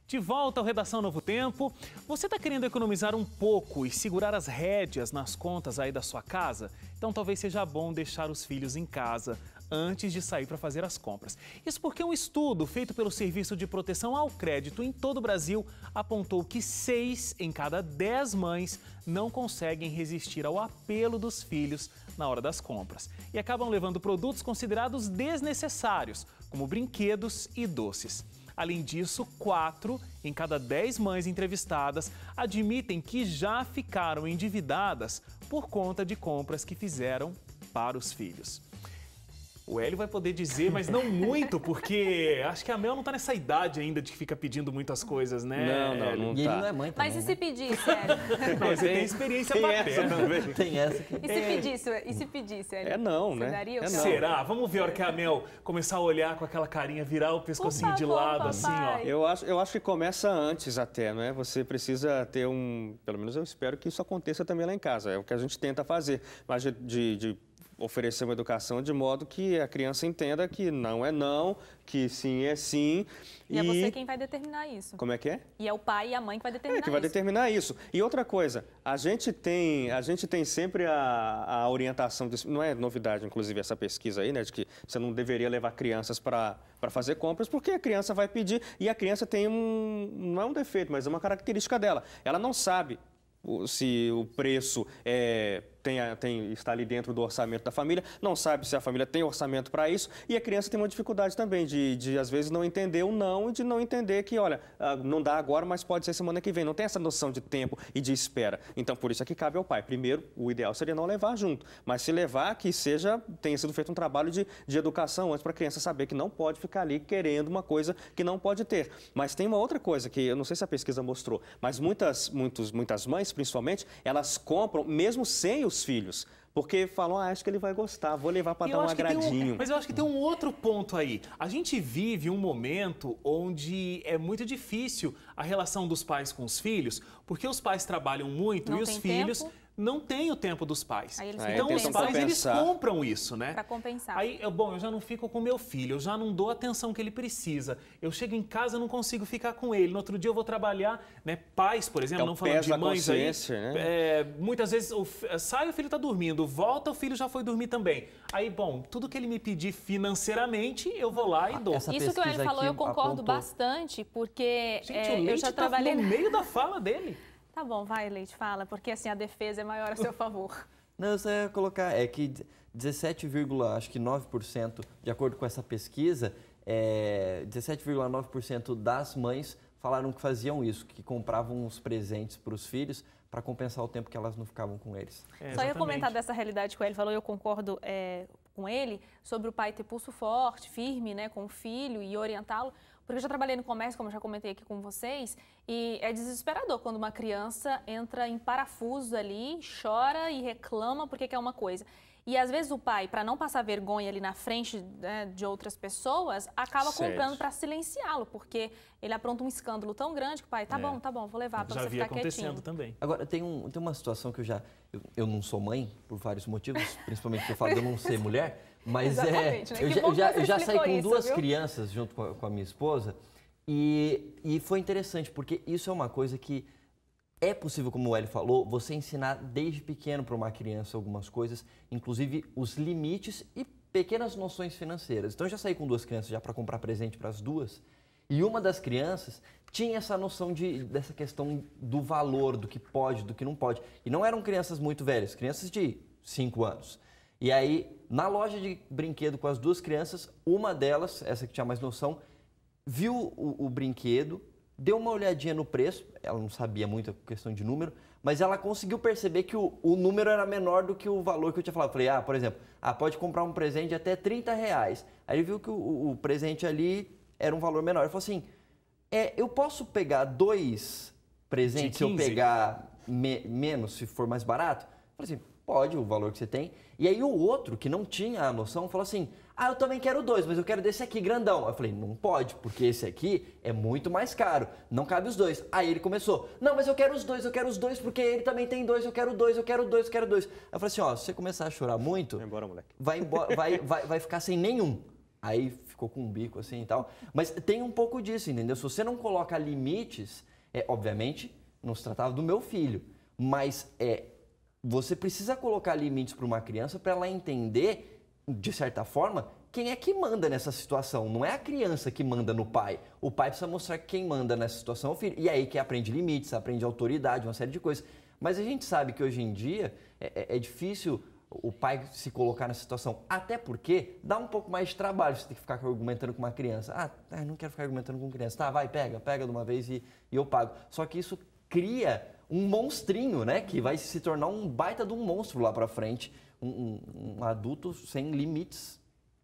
De volta ao Redação Novo Tempo, você está querendo economizar um pouco e segurar as rédeas nas contas aí da sua casa? Então talvez seja bom deixar os filhos em casa antes de sair para fazer as compras. Isso porque um estudo feito pelo Serviço de Proteção ao Crédito em todo o Brasil apontou que 6 em cada 10 mães não conseguem resistir ao apelo dos filhos na hora das compras e acabam levando produtos considerados desnecessários, como brinquedos e doces. Além disso, 4 em cada 10 mães entrevistadas admitem que já ficaram endividadas por conta de compras que fizeram para os filhos. O Hélio vai poder dizer, mas não muito, porque acho que a Mel não tá nessa idade ainda de que fica pedindo muitas coisas, né? Não E ele não é mãe também, Mas e se pedisse, Hélio? Não, você tem experiência paterna. Tem essa que... E se pedisse, Hélio? É não, Você né? daria o É seu? não. Será? Vamos ver a hora que a Mel começar a olhar com aquela carinha, virar o pescocinho de lado, assim, ó. papai. Eu acho que começa antes até, né? Você precisa ter pelo menos eu espero que isso aconteça também lá em casa. É o que a gente tenta fazer, mas de oferecer uma educação de modo que a criança entenda que não é não, que sim é sim. E é você quem vai determinar isso. Como é que é? E é o pai e a mãe que vai determinar Que vai isso. determinar isso. E outra coisa, a gente tem sempre a orientação, não é novidade, inclusive, essa pesquisa aí, né, de que você não deveria levar crianças para fazer compras, porque a criança vai pedir e a criança tem não é um defeito, mas é uma característica dela. Ela não sabe se o preço está ali dentro do orçamento da família, não sabe se a família tem orçamento para isso, e a criança tem uma dificuldade também de às vezes, não entender o não e de não entender que, olha, não dá agora, mas pode ser semana que vem. Não tem essa noção de tempo e de espera. Então, por isso é que cabe ao pai. Primeiro, o ideal seria não levar junto, mas se levar, que tenha sido feito um trabalho de educação antes para a criança saber que não pode ficar ali querendo uma coisa que não pode ter. Mas tem uma outra coisa que eu não sei se a pesquisa mostrou, mas muitas mães, principalmente, elas compram mesmo sem os filhos, porque falam, acho que ele vai gostar, vou levar para dar um agradinho. Mas eu acho que tem um outro ponto aí. A gente vive um momento onde é muito difícil a relação dos pais com os filhos, porque os pais trabalham muito e os filhos não têm o tempo dos pais. Aí eles então os pais, eles compram isso, né? Para compensar. Aí, eu já não fico com meu filho, eu já não dou a atenção que ele precisa. Eu chego em casa, eu não consigo ficar com ele. No outro dia eu vou trabalhar, né? Pais, por exemplo, não falando de mães aí. Né? Muitas vezes sai, o filho está dormindo, volta, o filho já foi dormir também. Aí, bom, tudo que ele me pedir financeiramente, eu vou lá e dou. Isso que o Hélio falou, eu concordo bastante, porque gente, o Leite eu já trabalhei no meio da fala dele. Tá bom, vai, Leite, fala, porque assim a defesa é maior a seu favor. Não, eu só ia colocar, que 17,9%, de acordo com essa pesquisa, 17,9% das mães falaram que faziam isso, que compravam os presentes para os filhos para compensar o tempo que elas não ficavam com eles. Só ia comentar dessa realidade que o Hélio falou, eu concordo com ele, sobre o pai ter pulso forte, firme, né, com o filho e orientá-lo. Porque eu já trabalhei no comércio, como eu já comentei aqui com vocês, e é desesperador quando uma criança entra em parafuso ali, chora e reclama porque quer uma coisa. E às vezes o pai, para não passar vergonha ali na frente, né, de outras pessoas, acaba comprando para silenciá-lo, porque ele apronta um escândalo tão grande que o pai, tá bom, vou levar para você ficar quietinho. Já vi acontecendo também. Agora, tem uma situação que eu não sou mãe, por vários motivos, principalmente pelo fato de eu não ser mulher, mas exatamente, né? eu já saí com duas viu? crianças junto com a minha esposa e foi interessante, porque isso é uma coisa que é possível, como o Hélio falou, você ensinar desde pequeno para uma criança algumas coisas, inclusive os limites e pequenas noções financeiras. Então eu já saí com duas crianças já para comprar presente para as duas, e uma das crianças tinha essa noção dessa questão do valor, do que pode, do que não pode. E não eram crianças muito velhas, crianças de 5 anos. E aí, na loja de brinquedo com as duas crianças, uma delas, essa que tinha mais noção, viu o brinquedo, deu uma olhadinha no preço, ela não sabia muito a questão de número, mas ela conseguiu perceber que o número era menor do que o valor que eu tinha falado. Eu falei, por exemplo, pode comprar um presente de até R$30. Aí ele viu que o presente ali era um valor menor. Ele falou assim, eu posso pegar 2 presentes se eu pegar menos, se for mais barato? Eu falei assim, pode, o valor que você tem. E aí o outro, que não tinha a noção, falou assim, eu também quero 2, mas eu quero desse aqui grandão. Eu falei, não pode, porque esse aqui é muito mais caro, não cabe os 2. Aí ele começou, não, mas eu quero os 2 porque ele também tem 2, eu quero 2, eu quero 2, eu quero 2. Aí eu falei assim, se você começar a chorar muito, Vai embora, moleque. vai ficar sem nenhum. aí ficou com um bico assim e tal. Mas tem um pouco disso, entendeu? Se você não coloca limites, obviamente, não se tratava do meu filho, mas você precisa colocar limites para uma criança para ela entender, de certa forma, quem é que manda nessa situação. Não é a criança que manda no pai. O pai precisa mostrar que quem manda nessa situação é o filho. E aí que aprende limites, aprende autoridade, uma série de coisas. Mas a gente sabe que hoje em dia é difícil o pai se colocar nessa situação. Até porque dá um pouco mais de trabalho você ter que ficar argumentando com uma criança. Não quero ficar argumentando com criança. Tá, vai, pega de uma vez e eu pago. Só que isso cria um monstrinho, né? Que vai se tornar um baita de um monstro lá pra frente. Um adulto sem limites.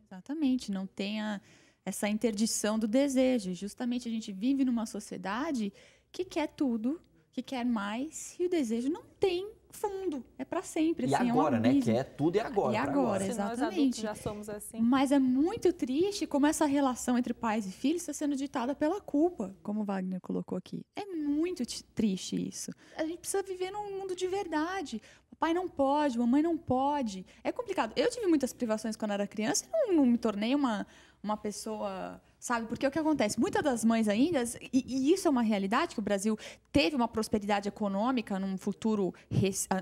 Exatamente, não tenha essa interdição do desejo. Justamente a gente vive numa sociedade que quer tudo, que quer mais, e o desejo não tem fundo, é para sempre. E assim, agora, é um né? abismo. Que é tudo e agora. E agora, Se nós adultos exatamente. já somos assim. Mas é muito triste como essa relação entre pais e filhos está sendo ditada pela culpa, como o Wagner colocou aqui. É muito triste isso. A gente precisa viver num mundo de verdade. O pai não pode, a mamãe não pode. É complicado. Eu tive muitas privações quando era criança e não me tornei uma pessoa... Sabe? Porque o que acontece? Muitas das mães ainda, e isso é uma realidade, que o Brasil teve uma prosperidade econômica num futuro,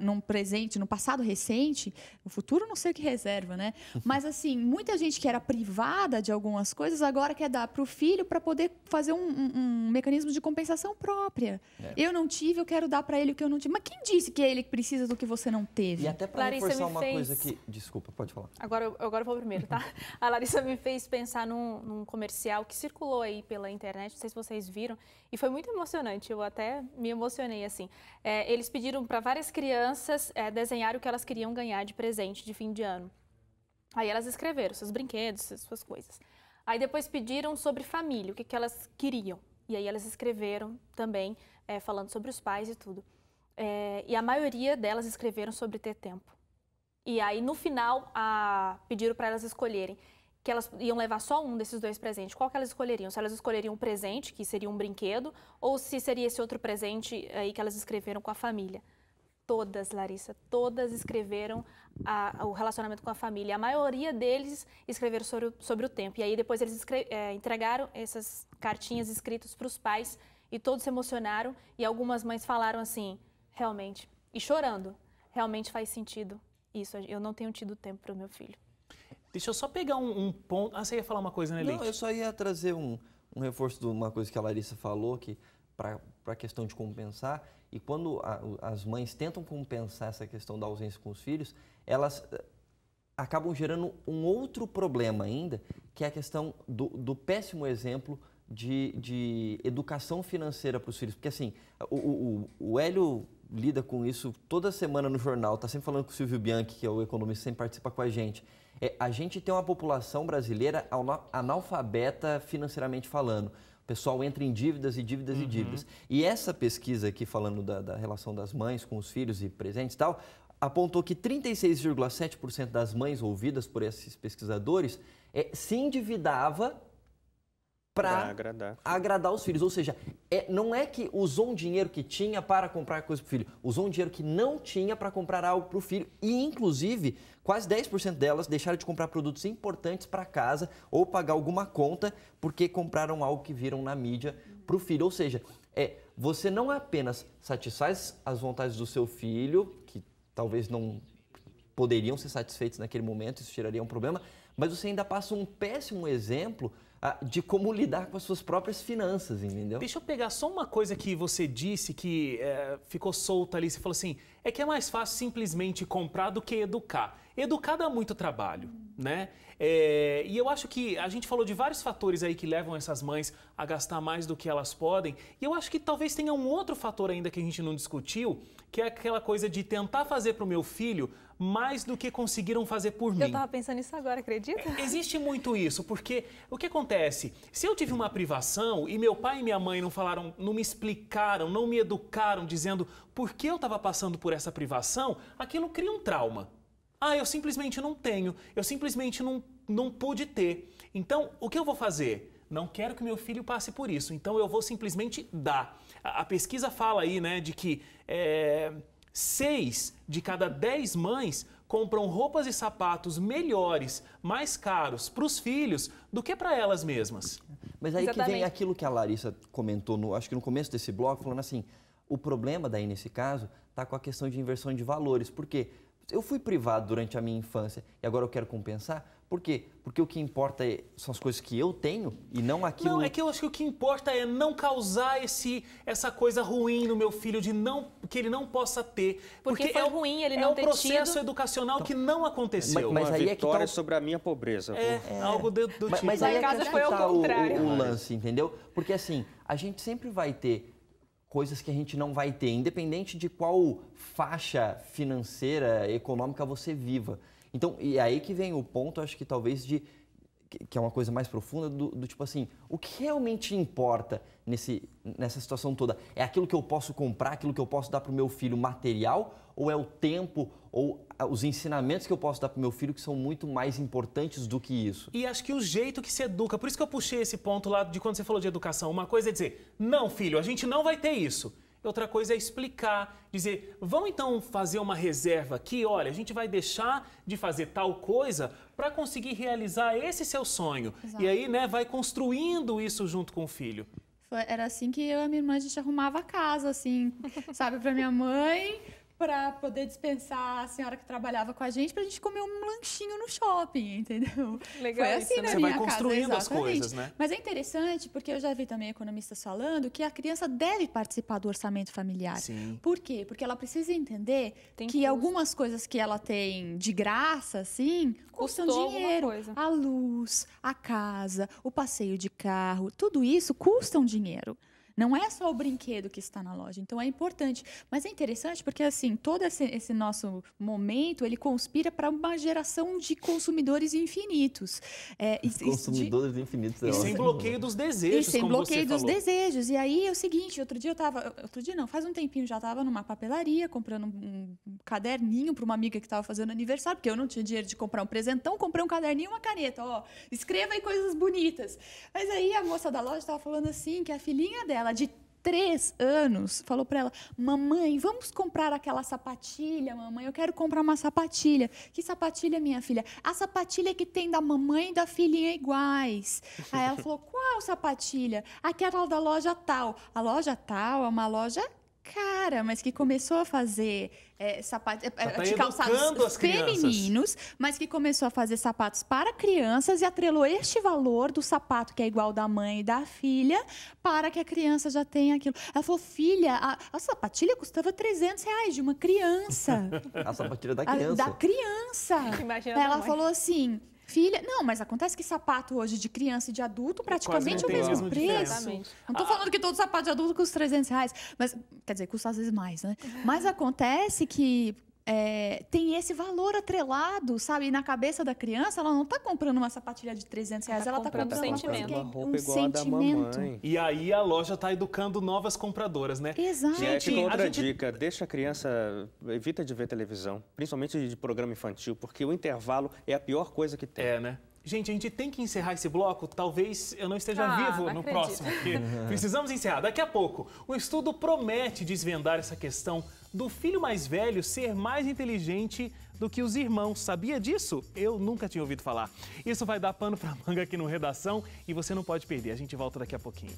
num presente, no passado recente. O futuro não sei o que reserva, né? Mas, assim, muita gente que era privada de algumas coisas agora quer dar para o filho para poder fazer um mecanismo de compensação própria. Eu não tive, eu quero dar para ele o que eu não tive. Mas quem disse que ele precisa do que você não teve? E até para Larissa, reforçar uma fez... coisa que... Desculpa, pode falar. Agora eu vou primeiro, tá? A Larissa me fez pensar num comercial que circulou aí pela internet, não sei se vocês viram, e foi muito emocionante, eu até me emocionei, assim. Eles pediram para várias crianças desenhar o que elas queriam ganhar de presente de fim de ano. Aí elas escreveram seus brinquedos, suas coisas. Aí depois pediram sobre família, o que elas queriam. E aí elas escreveram também, falando sobre os pais e tudo. E a maioria delas escreveram sobre ter tempo. E aí, no final, pediram para elas escolherem que elas iam levar só um desses dois presentes. Qual que elas escolheriam? Se elas escolheriam um presente, que seria um brinquedo, ou se seria esse outro presente aí que elas escreveram com a família. Todas, Larissa, todas escreveram o relacionamento com a família. A maioria deles escreveram sobre o tempo. E aí depois eles entregaram essas cartinhas escritas para os pais e todos se emocionaram. E algumas mães falaram assim, realmente, e chorando, realmente faz sentido isso. Eu não tenho tido tempo para o meu filho. Deixa eu só pegar um ponto. Você ia falar uma coisa, né, Leite? Não, eu só ia trazer um reforço de uma coisa que a Larissa falou, que para a questão de compensar. E quando as mães tentam compensar essa questão da ausência com os filhos, elas acabam gerando um outro problema ainda, que é a questão do péssimo exemplo de educação financeira para os filhos. Porque assim, o Hélio lida com isso toda semana no jornal, está sempre falando com o Silvio Bianchi, que é o economista, sempre participa com a gente. A gente tem uma população brasileira analfabeta financeiramente falando. O pessoal entra em dívidas e dívidas e dívidas. E essa pesquisa aqui, falando da relação das mães com os filhos e presentes e tal, apontou que 36,7% das mães ouvidas por esses pesquisadores se endividava para agradar os filhos. Ou seja, não é que usou um dinheiro que tinha para comprar coisa para o filho, usou um dinheiro que não tinha para comprar algo para o filho. E, inclusive, quase 10% delas deixaram de comprar produtos importantes para casa ou pagar alguma conta porque compraram algo que viram na mídia para o filho. Ou seja, você não apenas satisfaz as vontades do seu filho, que talvez não poderiam ser satisfeitos naquele momento, isso geraria um problema, mas você ainda passa um péssimo exemplo de como lidar com as suas próprias finanças, entendeu? Deixa eu pegar só uma coisa que você disse que ficou solta ali. Você falou assim, que é mais fácil simplesmente comprar do que educar. Educar dá muito trabalho, né? E eu acho que a gente falou de vários fatores aí que levam essas mães a gastar mais do que elas podem. E eu acho que talvez tenha um outro fator ainda que a gente não discutiu, que é aquela coisa de tentar fazer para o meu filho mais do que conseguiram fazer por mim. Eu estava pensando nisso agora, acredita? Existe muito isso, porque o que acontece? Se eu tive uma privação e meu pai e minha mãe não falaram, não me explicaram, não me educaram, dizendo por que eu estava passando por essa privação, aquilo cria um trauma. Eu simplesmente não tenho, eu simplesmente não pude ter. Então, o que eu vou fazer? Não quero que meu filho passe por isso, então eu vou simplesmente dar. A pesquisa fala aí, né, de que 6 de cada 10 mães compram roupas e sapatos melhores, mais caros para os filhos do que para elas mesmas. Mas aí que vem Exatamente. aquilo que a Larissa comentou, acho que no começo desse bloco, falando assim, o problema daí nesse caso está com a questão de inversão de valores. Por quê? Eu fui privado durante a minha infância e agora eu quero compensar. Por quê? Porque o que importa são as coisas que eu tenho e não aquilo... Não, é que eu acho que o que importa é não causar essa coisa ruim no meu filho, que ele não possa ter. Porque foi ruim ele não ter É um processo tido. educacional que não aconteceu. Mas Uma aí é que vitória tá sobre a minha pobreza. Algo do tipo. Mas aí Lá em é casa que foi ao tá contrário. o lance, entendeu? Porque assim, a gente sempre vai ter coisas que a gente não vai ter, independente de qual faixa financeira, econômica você viva. Então, e aí que vem o ponto, acho que talvez que é uma coisa mais profunda, do tipo assim, o que realmente importa nessa situação toda? É aquilo que eu posso comprar, aquilo que eu posso dar para o meu filho material, ou é o tempo, ou os ensinamentos que eu posso dar para o meu filho que são muito mais importantes do que isso? E acho que o jeito que se educa, por isso que eu puxei esse ponto lá de quando você falou de educação. Uma coisa é dizer, não, filho, a gente não vai ter isso. Outra coisa é explicar, dizer, vamos então fazer uma reserva aqui, olha, a gente vai deixar de fazer tal coisa para conseguir realizar esse seu sonho. Exato. E aí, né, vai construindo isso junto com o filho. Era assim que eu e a minha irmã, a gente arrumava a casa, assim, sabe, pra minha mãe, para poder dispensar a senhora que trabalhava com a gente comer um lanchinho no shopping, entendeu? Legal Foi isso, assim né? na Você minha vai casa, construindo as exatamente. coisas, né? Mas é interessante, porque eu já vi também economistas falando que a criança deve participar do orçamento familiar. Sim. Por quê? Porque ela precisa entender Tem que custo. algumas coisas que ela tem de graça, assim, custam Custou alguma dinheiro. coisa. A luz, a casa, o passeio de carro, tudo isso custa um dinheiro. Não é só o brinquedo que está na loja, então é importante. Mas é interessante porque, assim, todo esse nosso momento, ele conspira para uma geração de consumidores infinitos. Consumidores infinitos. E sem bloqueio dos desejos, E sem como bloqueio você dos falou. desejos. E aí é o seguinte, outro dia não, faz um tempinho já estava numa papelaria comprando um caderninho para uma amiga que estava fazendo aniversário, porque eu não tinha dinheiro de comprar um presentão, comprei um caderninho e uma caneta, ó, escreva aí coisas bonitas. Mas aí a moça da loja estava falando assim, que a filhinha dela, de 3 anos, falou para ela, mamãe, vamos comprar aquela sapatilha, mamãe, eu quero comprar uma sapatilha. Que sapatilha, minha filha? A sapatilha que tem da mamãe e da filhinha iguais. Aí ela falou, qual sapatilha? Aquela da loja tal. A loja tal é uma loja cara, mas que começou a fazer tá de educando calçados as crianças. femininos, mas que começou a fazer sapatos para crianças e atrelou este valor do sapato, que é igual da mãe e da filha, para que a criança já tenha aquilo. Ela falou, filha, a sapatilha custava R$300 de uma criança. A sapatilha da A- criança. Da criança. Imagina Aí a ela mãe. falou assim, filha... Não, mas acontece que sapato hoje de criança e de adulto praticamente não o tem mesmo mesma preço. diferença. Exatamente. Não tô falando que todo sapato de adulto custa R$300, mas, quer dizer, custa às vezes mais, né? Mas acontece que tem esse valor atrelado, sabe? E na cabeça da criança, ela não tá comprando uma sapatilha de R$300, Ela tá ela tá comprando comprando uma coisa sentimento. que é Uma roupa um igual a da sentimento. mamãe. E aí a loja está educando novas compradoras, né? Exato. E aí Gente, fica a outra gente- dica, deixa a criança, evita de ver televisão, principalmente de programa infantil, porque o intervalo é a pior coisa que tem. É, né? Gente, a gente tem que encerrar esse bloco. Talvez eu não esteja vivo não no acredito. próximo, porque precisamos encerrar. Daqui a pouco, o estudo promete desvendar essa questão do filho mais velho ser mais inteligente do que os irmãos. Sabia disso? Eu nunca tinha ouvido falar. Isso vai dar pano para manga aqui no Redação e você não pode perder. A gente volta daqui a pouquinho.